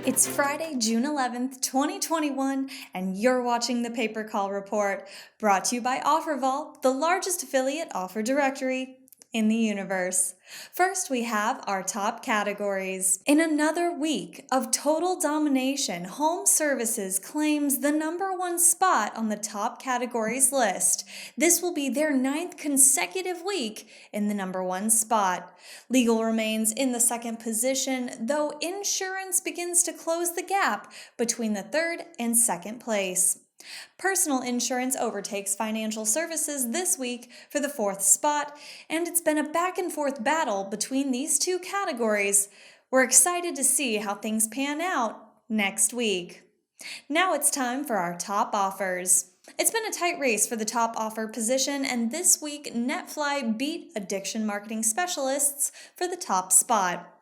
It's Friday, June 11th, 2021, and you're watching the Paper Call Report, brought to you by OfferVault, the largest affiliate offer directory in the universe. First, we have our top categories. In another week of total domination, Home Services claims the #1 spot on the top categories list. This will be their 9th consecutive week in the #1 spot. Legal remains in the second position, though insurance begins to close the gap between the third and second place. Personal insurance overtakes financial services this week for the 4th spot, and it's been a back and forth battle between these two categories. We're excited to see how things pan out next week. Now it's time for our top offers. It's been a tight race for the top offer position, and this week NetFly beat Addiction Marketing Specialists for the top spot.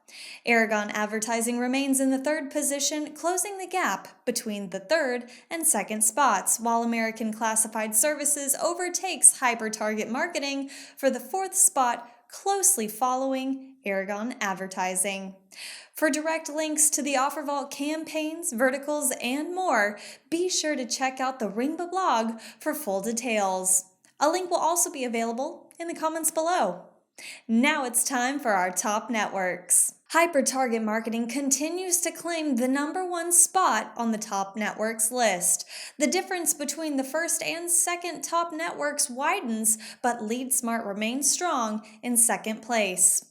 Aragon Advertising remains in the 3rd position, closing the gap between the 3rd and 2nd spots, while American Classified Services overtakes Hyper Target Marketing for the 4th spot, closely following Aragon Advertising. For direct links to the OfferVault campaigns, verticals, and more, be sure to check out the Ringba blog for full details. A link will also be available in the comments below. Now it's time for our top networks. Hyper Target Marketing continues to claim the #1 spot on the top networks list. The difference between the first and second top networks widens, but LeadSmart remains strong in second place.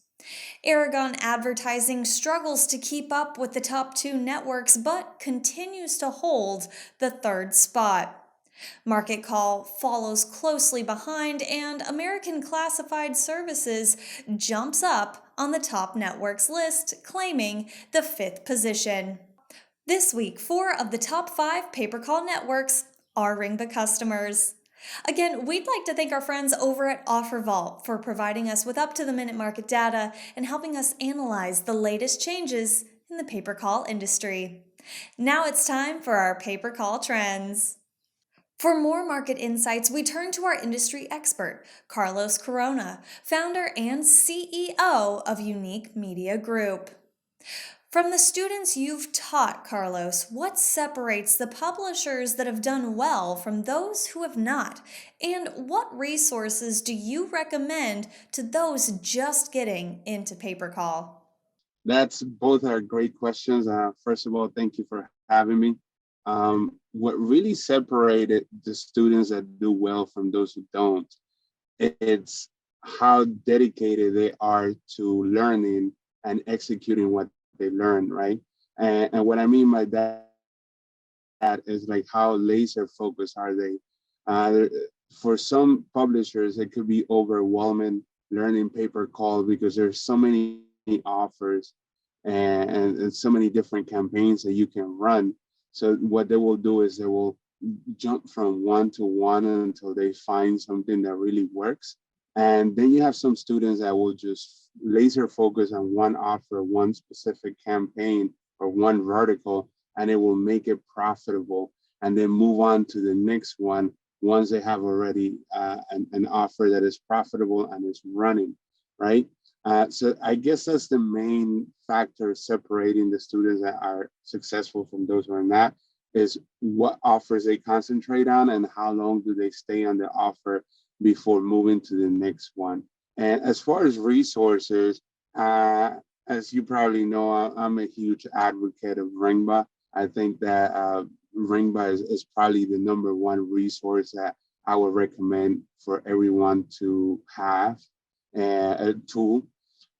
Aragon Advertising struggles to keep up with the top 2 networks, but continues to hold the 3rd spot. Market Call follows closely behind, and American Classified Services jumps up on the top networks list, claiming the 5th position. This week, 4 of the top 5 Paper Call networks are Ringba customers. Again, we'd like to thank our friends over at OfferVault for providing us with up-to-the-minute market data and helping us analyze the latest changes in the paper call industry. Now it's time for our paper call trends. For more market insights, we turn to our industry expert, Carlos Corona, founder and CEO of Unique Media Group. From the students you've taught, Carlos, what separates the publishers that have done well from those who have not? And what resources do you recommend to those just getting into paper call? That's both are great questions. First of all, thank you for having me. What really separated the students that do well from those who don't, it's how dedicated they are to learning and executing what they learn, right? And what I mean by that is like how laser focused are they? Uh, for some publishers, it could be overwhelming learning paper call because there's so many offers and so many different campaigns that you can run. So what they will do is they will jump from one to one until they find something that really works. And then you have some students that will just laser focus on one offer, one specific campaign, or one vertical, and it will make it profitable, and then move on to the next one once they have already an offer that is profitable and is running, right? So I guess that's the main factor separating the students that are successful from those who are not, is what offers they concentrate on and how long do they stay on the offer before moving to the next one. And as far as resources, as you probably know, I'm a huge advocate of Ringba. I think that Ringba is probably the #1 resource that I would recommend for everyone to have, a tool.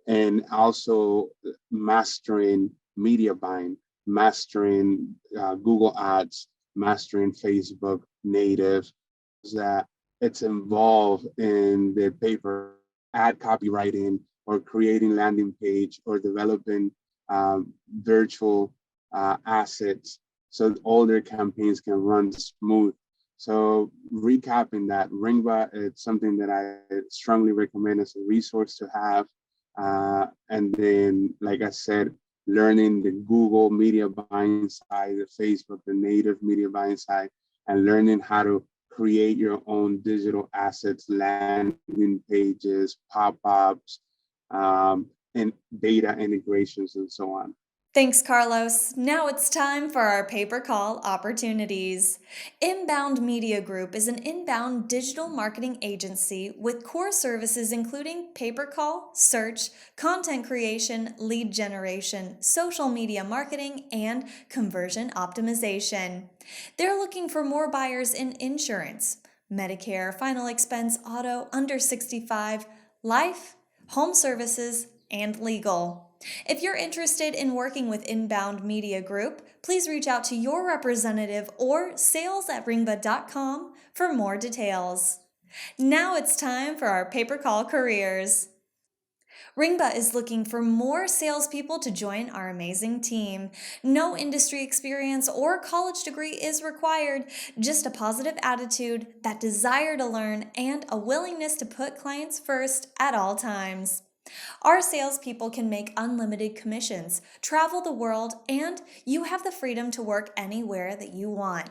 And also mastering media buying, mastering Google Ads, mastering Facebook native, that it's involved in the paper ad copywriting or creating landing page or developing virtual assets so all their campaigns can run smooth. So recapping that, Ringba, it's something that I strongly recommend as a resource to have. And then, like I said, learning the Google media buying side, the Facebook, the native media buying side, and learning how to create your own digital assets, landing pages, pop-ups, and data integrations, and so on. Thanks, Carlos. Now it's time for our paper call opportunities. Inbound Media Group is an inbound digital marketing agency with core services including paper call, search, content creation, lead generation, social media marketing, and conversion optimization. They're looking for more buyers in insurance, Medicare, final expense, auto, under 65, life, home services, and legal. If you're interested in working with Inbound Media Group, please reach out to your representative or sales@ringba.com for more details. Now it's time for our paper call careers. Ringba is looking for more salespeople to join our amazing team. No industry experience or college degree is required, just a positive attitude, that desire to learn, and a willingness to put clients first at all times. Our salespeople can make unlimited commissions, travel the world, and you have the freedom to work anywhere that you want.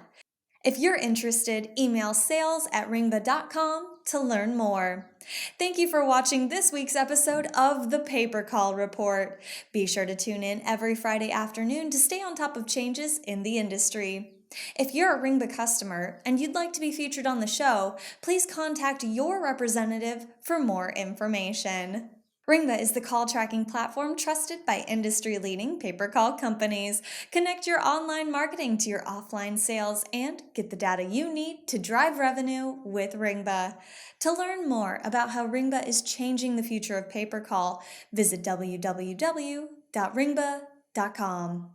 If you're interested, email sales@ringba.com to learn more. Thank you for watching this week's episode of the Paper Call Report. Be sure to tune in every Friday afternoon to stay on top of changes in the industry. If you're a Ringba customer and you'd like to be featured on the show, please contact your representative for more information. Ringba is the call tracking platform trusted by industry-leading paper call companies. Connect your online marketing to your offline sales and get the data you need to drive revenue with Ringba. To learn more about how Ringba is changing the future of paper call, visit www.ringba.com.